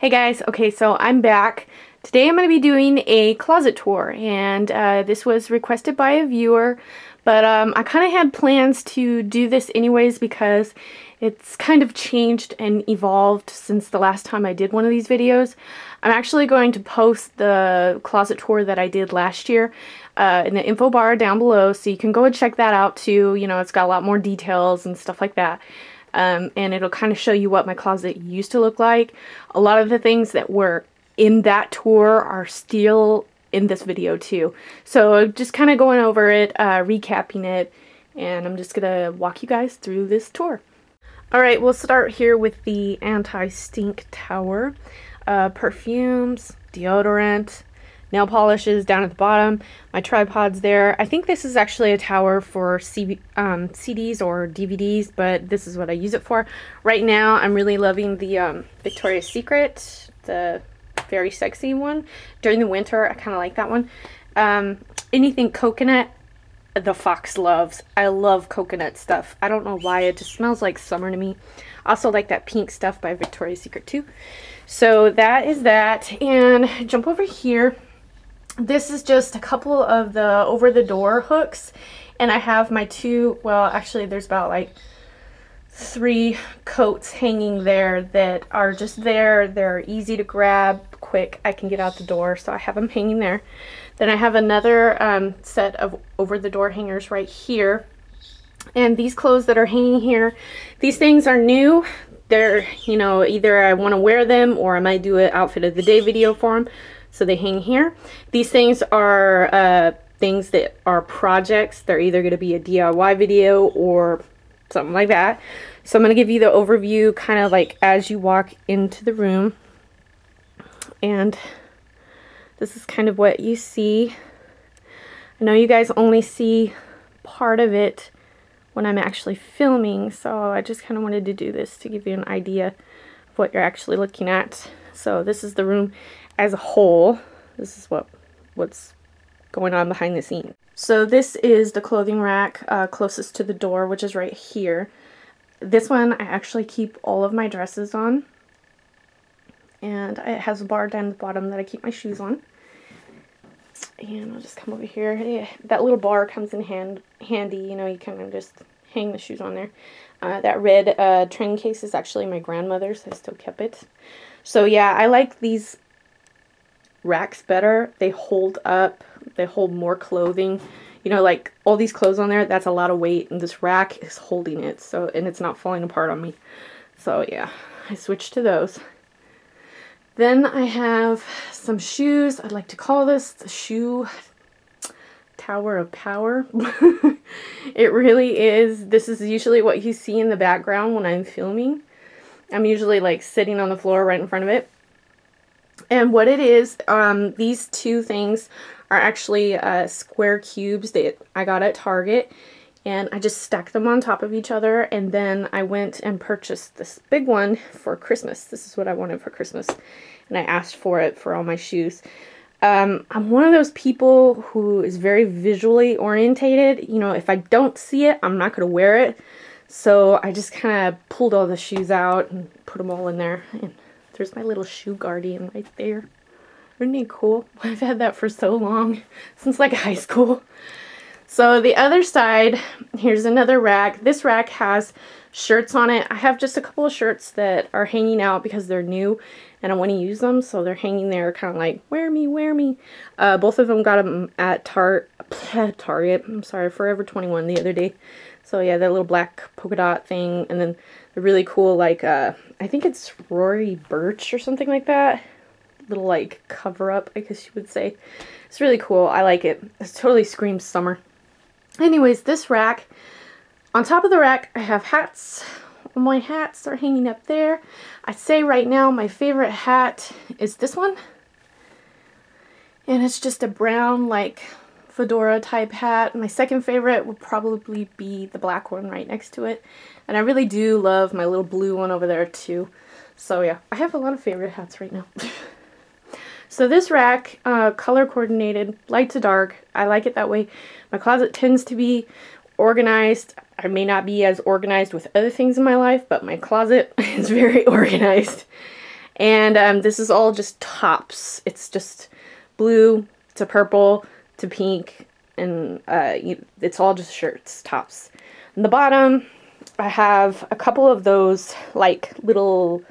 Hey guys, okay, so I'm back. Today I'm going to be doing a closet tour, and this was requested by a viewer, but I kind of had plans to do this anyways because it's kind of changed and evolved since the last time I did one of these videos. I'm actually going to post the closet tour that I did last year in the info bar down below, so you can go and check that out too. You know, it's got a lot more details and stuff like that. And it'll kind of show you what my closet used to look like. A lot of the things that were in that tour are still in this video too. So just kind of going over it, recapping it, and I'm just gonna walk you guys through this tour. Alright, we'll start here with the anti-stink tower. Perfumes, deodorant, nail polishes down at the bottom, my tripod's there. I think this is actually a tower for CDs or DVDs, but this is what I use it for. Right now, I'm really loving the Victoria's Secret, the very sexy one. During the winter, I kind of like that one. Anything coconut, the Fox loves. I love coconut stuff. I don't know why, it just smells like summer to me. Also like that pink stuff by Victoria's Secret too. So that is that, and jump over here. This is just a couple of the over-the-door hooks, and I have my two, well, actually there's about like 3 coats hanging there that are just there. They're easy to grab, quick, I can get out the door, so I have them hanging there. Then I have another set of over-the-door hangers right here, and these clothes that are hanging here, these things are new. They're, you know, either I want to wear them or I might do an outfit of the day video for them. So they hang here. These things are things that are projects. They're either going to be a DIY video or something like that. So I'm going to give you the overview kind of like as you walk into the room. And this is kind of what you see. I know you guys only see part of it when I'm actually filming, so I just kind of wanted to do this to give you an idea of what you're actually looking at. So this is the room as a whole. This is what's going on behind the scenes. So this is the clothing rack closest to the door, which is right here. This one I actually keep all of my dresses on, and it has a bar down at the bottom that I keep my shoes on. And I'll just come over here. Yeah, that little bar comes in handy, you know, you kind of just hang the shoes on there. That red train case is actually my grandmother's. I still kept it. So yeah, I like these racks better. They hold up. They hold more clothing. You know, like all these clothes on there, that's a lot of weight, and this rack is holding it. So, and it's not falling apart on me. So yeah, I switched to those. Then I have some shoes. I'd like to call this the shoe tower of power. It really is. This is usually what you see in the background when I'm filming. I'm usually like sitting on the floor right in front of it. And what it is, these two things are actually square cubes that I got at Target. And I just stacked them on top of each other, and then I went and purchased this big one for Christmas. This is what I wanted for Christmas, and I asked for it for all my shoes. I'm one of those people who is very visually orientated. You know, if I don't see it, I'm not going to wear it. So I just kind of pulled all the shoes out and put them all in there. And there's my little shoe guardian right there. Isn't he cool? I've had that for so long, since like high school. So the other side, here's another rack. This rack has shirts on it. I have just a couple of shirts that are hanging out because they're new and I want to use them. So they're hanging there kind of like, wear me, wear me. Both of them got them at Target. I'm sorry, Forever 21 the other day. So yeah, that little black polka dot thing. And then the really cool, like, I think it's Rory Birch or something like that. Little like cover up, I guess you would say. It's really cool. I like it. It totally screams summer. Anyways, this rack, on top of the rack, I have hats. All my hats are hanging up there. I'd say right now my favorite hat is this one. And it's just a brown, like, fedora type hat. My second favorite would probably be the black one right next to it. And I really do love my little blue one over there too. So yeah, I have a lot of favorite hats right now. So this rack, color coordinated, light to dark. I like it that way. My closet tends to be organized. I may not be as organized with other things in my life, but my closet is very organized. And this is all just tops. It's just blue to purple to pink, and it's all just shirts, tops. On the bottom, I have a couple of those like little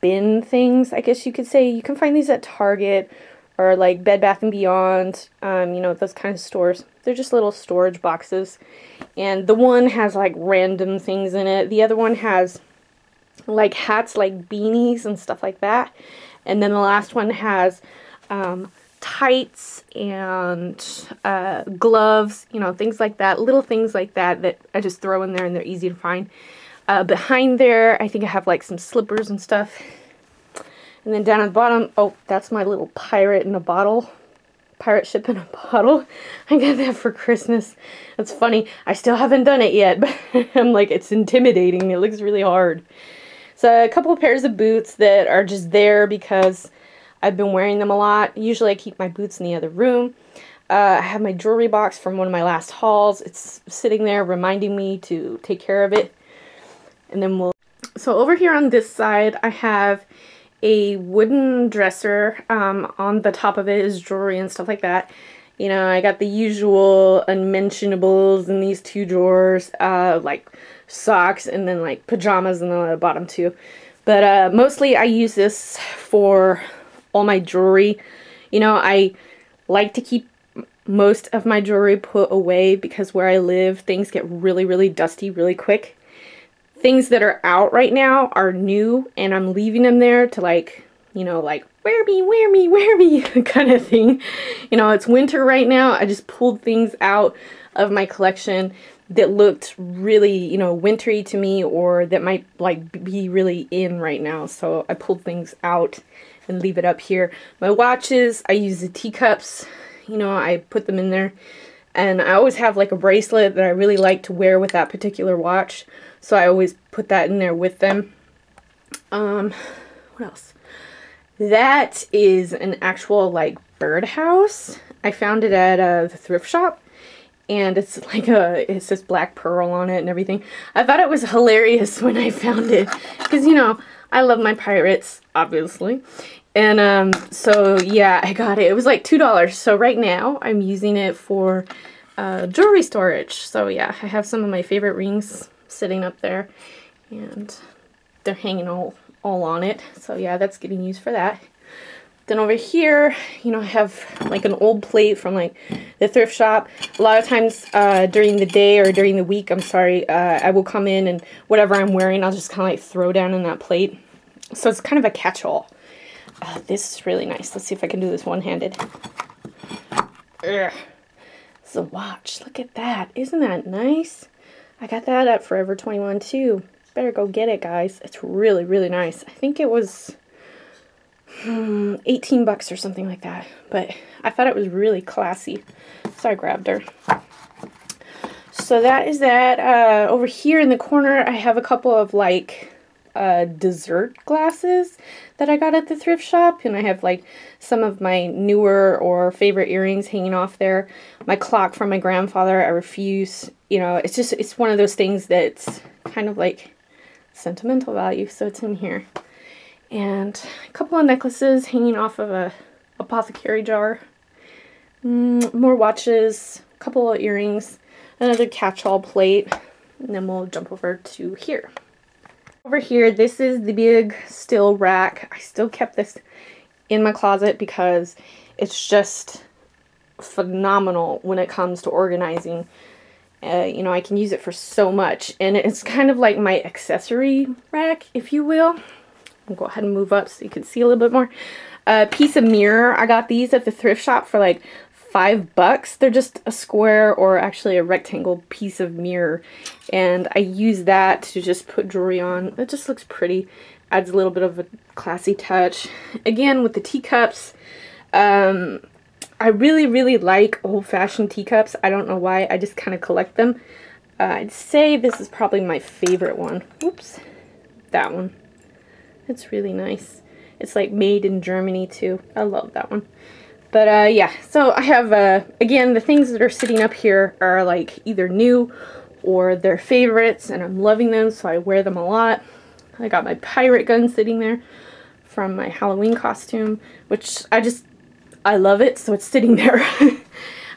bin things, I guess you could say. You can find these at Target or like Bed Bath & Beyond, you know, those kind of stores. They're just little storage boxes. And the one has like random things in it. The other one has like hats, like beanies and stuff like that. And then the last one has tights and gloves, you know, things like that. Little things like that that I just throw in there and they're easy to find. Behind there, I think I have like some slippers and stuff. And then down at the bottom, oh, that's my little pirate in a bottle. Pirate ship in a bottle. I got that for Christmas. That's funny. I still haven't done it yet, but I'm like, it's intimidating. It looks really hard. So a couple of pairs of boots that are just there because I've been wearing them a lot. Usually I keep my boots in the other room. I have my jewelry box from one of my last hauls. It's sitting there reminding me to take care of it. And then so over here on this side, I have a wooden dresser. On the top of it is jewelry and stuff like that. You know, I got the usual unmentionables in these two drawers, like socks and then like pajamas in the bottom too. But mostly I use this for all my jewelry. You know, I like to keep most of my jewelry put away because where I live, things get really, really dusty really quick. Things that are out right now are new, and I'm leaving them there to like, you know, like, wear me, wear me, wear me kind of thing. You know, it's winter right now. I just pulled things out of my collection that looked really, you know, wintry to me, or that might like be really in right now. So I pulled things out and leave it up here. My watches, I use the teacups. You know, I put them in there. And I always have like a bracelet that I really like to wear with that particular watch. So I always put that in there with them. What else? That is an actual like birdhouse. I found it at the thrift shop. And it's like it says black pearl on it and everything. I thought it was hilarious when I found it. Because, you know, I love my pirates, obviously. And so yeah, I got it. It was like $2. So right now I'm using it for jewelry storage. So yeah, I have some of my favorite rings sitting up there, and they're hanging all on it. So yeah, that's getting used for that. Then over here, you know, I have like an old plate from like the thrift shop. A lot of times during the day or during the week, I'm sorry, I will come in and whatever I'm wearing, I'll just kind of like throw down in that plate. So it's kind of a catch-all. This is really nice. Let's see if I can do this one-handed. It's a watch. Look at that. Isn't that nice? I got that at Forever 21 too. Better go get it, guys. It's really, really nice. I think it was 18 bucks or something like that. But I thought it was really classy. So I grabbed her. So that is that. Over here in the corner, I have a couple of like dessert glasses that I got at the thrift shop, and I have like some of my newer or favorite earrings hanging off there. My clock from my grandfather, I refuse, you know, it's just, it's one of those things that's kind of like sentimental value, so it's in here. And a couple of necklaces hanging off of a apothecary jar. More watches, a couple of earrings, another catch-all plate, and then we'll jump over to here. Over here, this is the big still rack. I still kept this in my closet because it's just phenomenal when it comes to organizing. You know, I can use it for so much, and it's kind of like my accessory rack, if you will. I'll go ahead and move up so you can see a little bit more. Piece of mirror. I got these at the thrift shop for like $5. They're just a square, or actually a rectangle piece of mirror, and I use that to just put jewelry on. It just looks pretty, adds a little bit of a classy touch. Again, with the teacups, I really like old-fashioned teacups. I don't know why, I just kind of collect them. I'd say this is probably my favorite one. Oops, that one. It's really nice. It's like made in Germany too. I love that one. But yeah, so I have, again, the things that are sitting up here are like either new or they're favorites, and I'm loving them, so I wear them a lot. I got my pirate gun sitting there from my Halloween costume, which I love it, so it's sitting there. I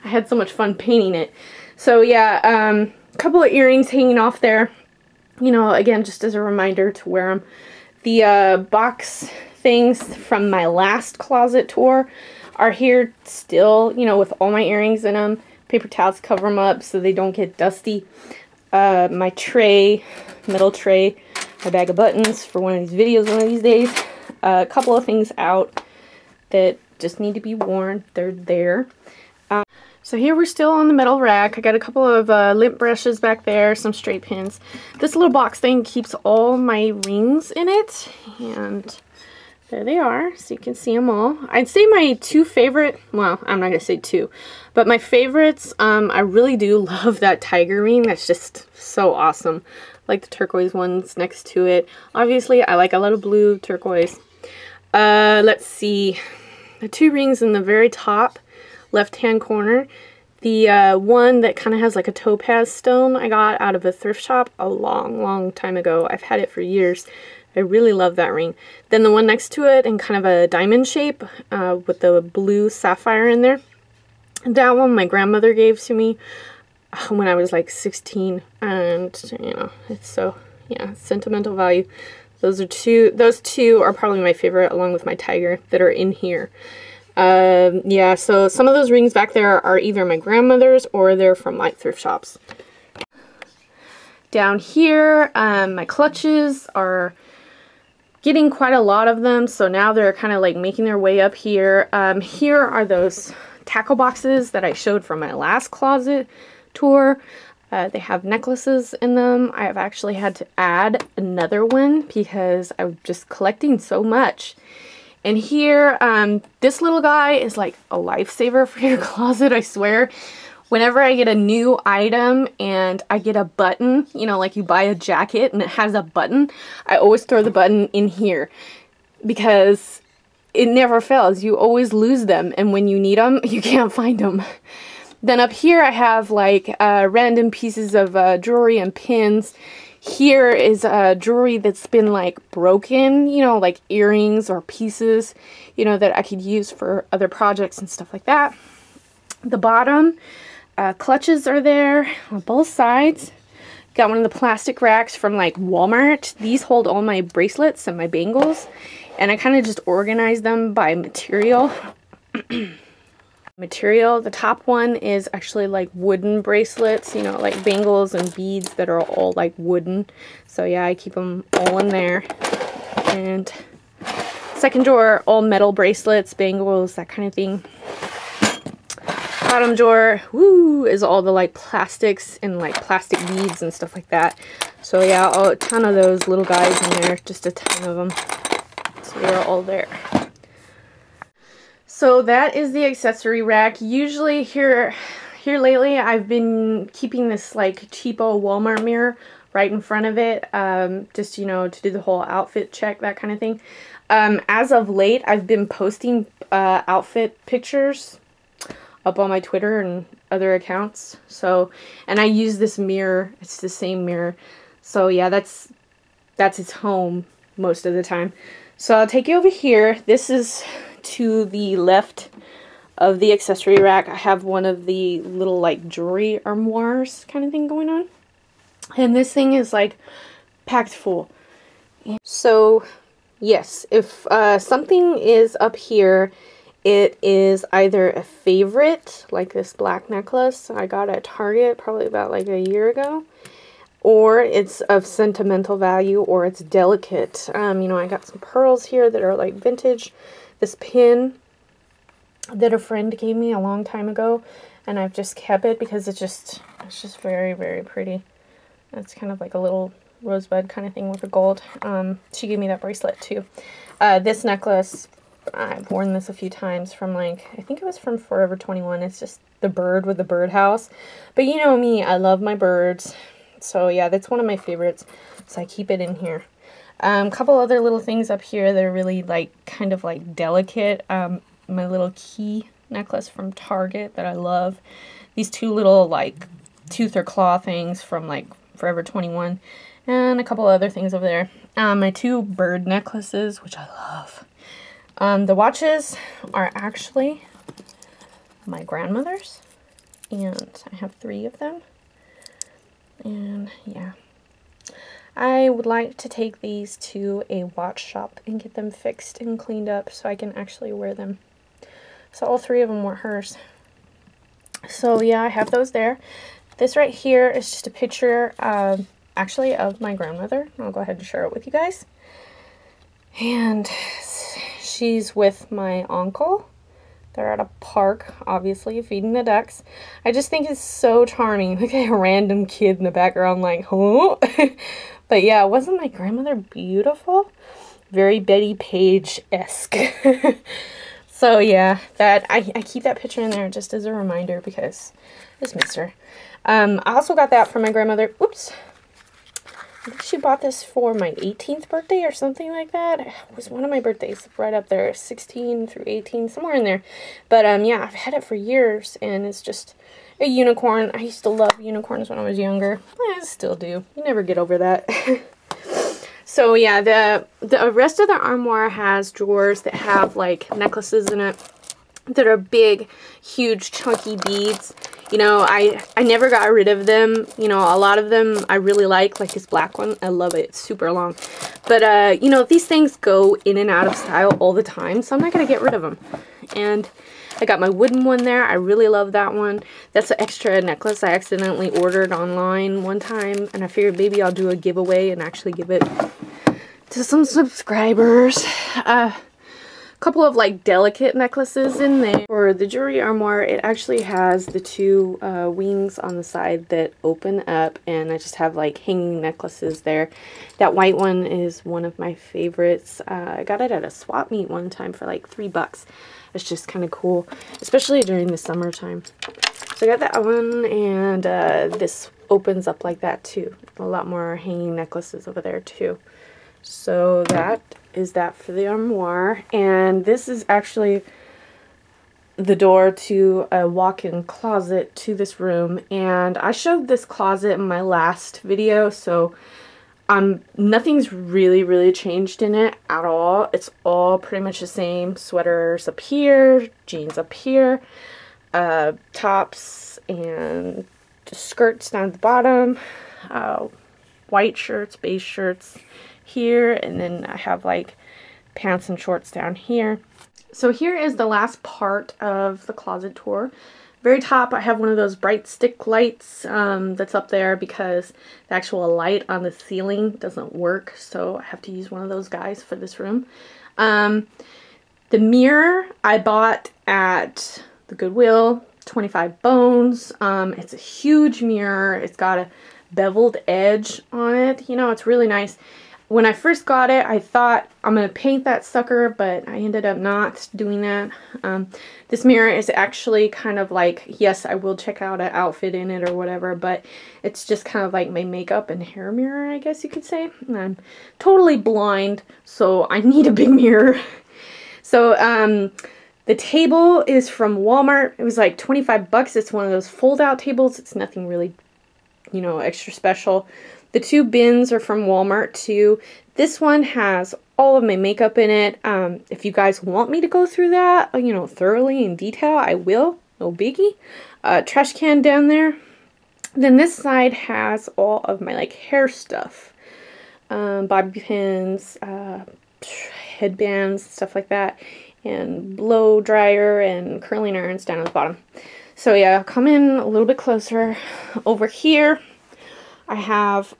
had so much fun painting it. So yeah, a couple of earrings hanging off there. You know, again, just as a reminder to wear them. The box things from my last closet tour are here still, you know, with all my earrings in them. Paper towels cover them up so they don't get dusty. My tray, metal tray, my bag of buttons for one of these videos one of these days. A couple of things out that just need to be worn. They're there. So here we're still on the metal rack. I got a couple of lint brushes back there, some straight pins. This little box thing keeps all my rings in it, and there they are, so you can see them all. I'd say my two favorite, well, I'm not going to say two, but my favorites, I really do love that tiger ring. That's just so awesome. I like the turquoise ones next to it. Obviously, I like a lot of blue turquoise. Let's see, the two rings in the very top left-hand corner. The one that kind of has like a topaz stone I got out of a thrift shop a long time ago. I've had it for years. I really love that ring. Then the one next to it in kind of a diamond shape with the blue sapphire in there. That one my grandmother gave to me when I was like 16, and you know, it's so, yeah, sentimental value. Those two are probably my favorite, along with my tiger, that are in here. Yeah, so some of those rings back there are either my grandmother's or they're from like thrift shops. Down here, my clutches are getting quite a lot of them, so now they're kind of like making their way up here. Here are those tackle boxes that I showed from my last closet tour. They have necklaces in them. I have actually had to add another one because I'm just collecting so much. And here, this little guy is like a lifesaver for your closet, I swear. Whenever I get a new item and I get a button, you know, like you buy a jacket and it has a button, I always throw the button in here because it never fails. You always lose them, and when you need them, you can't find them. Then up here I have like random pieces of jewelry and pins. Here is jewelry that's been like broken, you know, like earrings or pieces, you know, that I could use for other projects and stuff like that. The bottom, clutches are there on both sides. Got one of the plastic racks from like Walmart. These hold all my bracelets and my bangles, and I kind of just organize them by material. The top one is actually like wooden bracelets, you know, like bangles and beads that are all like wooden. So yeah, I keep them all in there. And second drawer, all metal bracelets, bangles, that kind of thing. Bottom drawer, woo, is all the like plastics and like plastic beads and stuff like that. So yeah, a ton of those little guys in there, just a ton of them. So they're all there. So that is the accessory rack. Usually here lately I've been keeping this like cheapo Walmart mirror right in front of it, just, you know, to do the whole outfit check, that kind of thing. As of late, I've been posting outfit pictures up on my Twitter and other accounts. So, and I use this mirror. It's the same mirror. So yeah, that's its home most of the time. So I'll take you over here. This is to the left of the accessory rack. I have one of the little like jewelry armoires kind of thing going on, and this thing is like packed full. So yes, if something is up here, it is either a favorite, like this black necklace I got at Target probably about like a year ago, or it's of sentimental value, or it's delicate. You know, I got some pearls here that are like vintage. This pin that a friend gave me a long time ago, and I've just kept it because it's just very, very pretty. It's kind of like a little rosebud kind of thing with the gold. She gave me that bracelet too. This necklace, I've worn this a few times from like, I think it was from Forever 21. It's just the bird with the birdhouse. But you know me, I love my birds. So yeah, that's one of my favorites. So I keep it in here. A couple other little things up here that are really like kind of like delicate. My little key necklace from Target that I love. These two little like tooth or claw things from like Forever 21. And a couple other things over there. My two bird necklaces, which I love. The watches are actually my grandmother's, and I have 3 of them. And yeah, I would like to take these to a watch shop and get them fixed and cleaned up so I can actually wear them. So all 3 of them were hers. So yeah, I have those there. This right here is just a picture actually of my grandmother. I'll go ahead and share it with you guys. And she's with my uncle. They're at a park, obviously, feeding the ducks. I just think it's so charming. Look at a random kid in the background like, huh? But yeah, wasn't my grandmother beautiful? Very Betty Page-esque. So yeah, that I keep that picture in there just as a reminder because I just miss her. I also got that from my grandmother. Oops. I think she bought this for my 18th birthday or something like that. It was one of my birthdays, right up there, 16 through 18, somewhere in there. But yeah, I've had it for years, and it's just a unicorn. I used to love unicorns when I was younger. I still do. You never get over that. So yeah, the rest of the armoire has drawers that have like necklaces in it that are big, huge, chunky beads. You know, I never got rid of them. You know, a lot of them I really like this black one. I love it. It's super long. But, you know, these things go in and out of style all the time, so I'm not going to get rid of them. And I got my wooden one there. I really love that one. That's an extra necklace I accidentally ordered online one time, and I figured maybe I'll do a giveaway and actually give it to some subscribers. Couple of like delicate necklaces in there. For the jewelry armoire, it actually has the 2 wings on the side that open up, and I just have like hanging necklaces there. That white one is one of my favorites. I got it at a swap meet one time for like $3. It's just kind of cool, especially during the summertime. So I got that one, and this opens up like that too. A lot more hanging necklaces over there too. So that is that for the armoire, and this is actually the door to a walk-in closet to this room. And I showed this closet in my last video, so nothing's really changed in it at all. It's all pretty much the same. Sweaters up here, jeans up here, tops and just skirts down at the bottom, white shirts, beige shirts here, and then I have like pants and shorts down here. So here is the last part of the closet tour. Very top, I have one of those bright stick lights that's up there because the actual light on the ceiling doesn't work, so I have to use one of those guys for this room. The mirror I bought at the Goodwill, 25 bones. It's a huge mirror. It's got a beveled edge on it. You know, it's really nice. When I first got it, I thought I'm going to paint that sucker, but I ended up not doing that. This mirror is actually kind of like, yes, I will check out an outfit in it or whatever, but it's just kind of like my makeup and hair mirror, I guess you could say. And I'm totally blind, so I need a big mirror. So, the table is from Walmart. It was like 25 bucks. It's one of those fold-out tables. It's nothing really, you know, extra special. The 2 bins are from Walmart too. This one has all of my makeup in it. If you guys want me to go through that, you know, thoroughly in detail, I will. No biggie. Trash can down there. Then this side has all of my like hair stuff. Bobby pins, headbands, stuff like that. And blow dryer and curling irons down at the bottom. So yeah, I'll come in a little bit closer. Over here, I have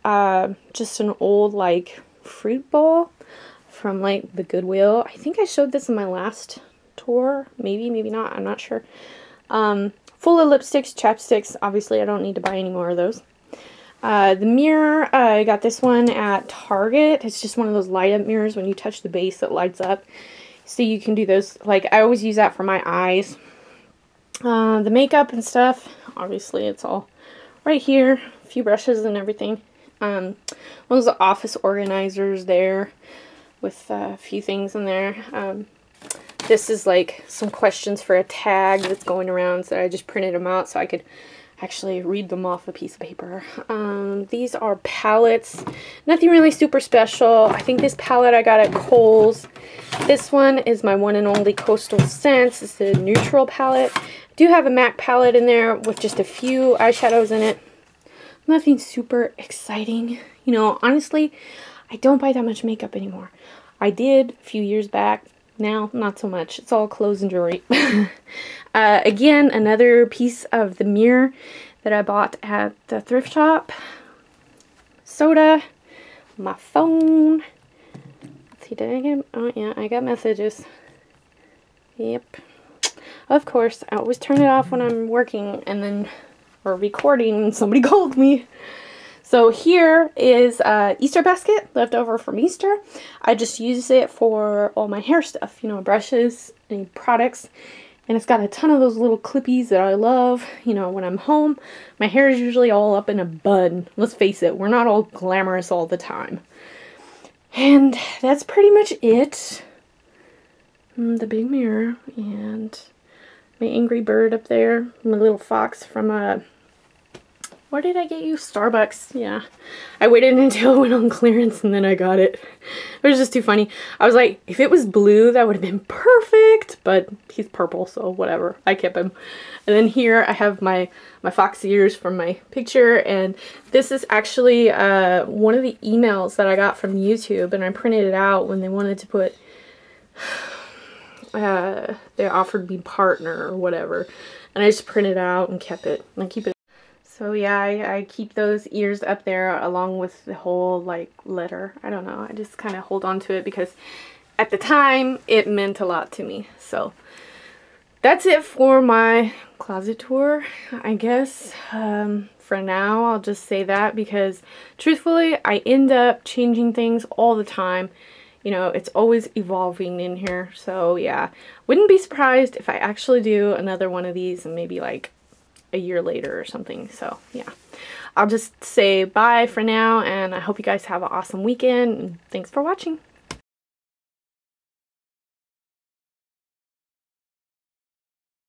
just an old like fruit bowl from like the Goodwill. I think I showed this in my last tour. Maybe not. I'm not sure. Full of lipsticks, chapsticks. Obviously, I don't need to buy any more of those. The mirror, I got this one at Target. It's just one of those light up mirrors. When you touch the base, it lights up. So you can do those. Like, I always use that for my eyes. The makeup and stuff, obviously, it's all right here. A few brushes and everything. One of the office organizers there with a few things in there. This is like some questions for a tag that's going around, so I just printed them out so I could actually read them off a piece of paper. These are palettes. Nothing really super special. I think this palette I got at Kohl's. This one is my one and only Coastal Scents. It's a neutral palette. I do have a MAC palette in there with just a few eyeshadows in it. Nothing super exciting. You know, honestly, I don't buy that much makeup anymore. I did a few years back. Now, not so much. It's all clothes and jewelry. Again, another piece of the mirror that I bought at the thrift shop. Soda. My phone. Let's see, did I get... Oh, yeah, I got messages. Yep. Of course, I always turn it off when I'm working and then... or recording and somebody called me. So here is Easter basket left over from Easter. I just use it for all my hair stuff, you know, brushes, any products. And it's got a ton of those little clippies that I love. You know, when I'm home, my hair is usually all up in a bun. Let's face it, we're not all glamorous all the time. And that's pretty much it. The big mirror and my angry bird up there. My little fox from where did I get you? Starbucks. Yeah. I waited until it went on clearance and then I got it. It was just too funny. I was like, if it was blue, that would have been perfect. But he's purple, so whatever. I kept him. And then here I have my fox ears from my picture. And this is actually one of the emails that I got from YouTube. And I printed it out when they wanted to put... they offered me partner or whatever. And I just printed it out and kept it. And I keep it. So yeah, I keep those ears up there along with the whole like letter. I don't know. I just kind of hold on to it because at the time it meant a lot to me. So that's it for my closet tour, I guess. For now, I'll just say that because truthfully, I end up changing things all the time. You know, it's always evolving in here. So yeah, wouldn't be surprised if I actually do another one of these and maybe like a year later or something. So yeah, I'll just say bye for now and I hope you guys have an awesome weekend and thanks for watching.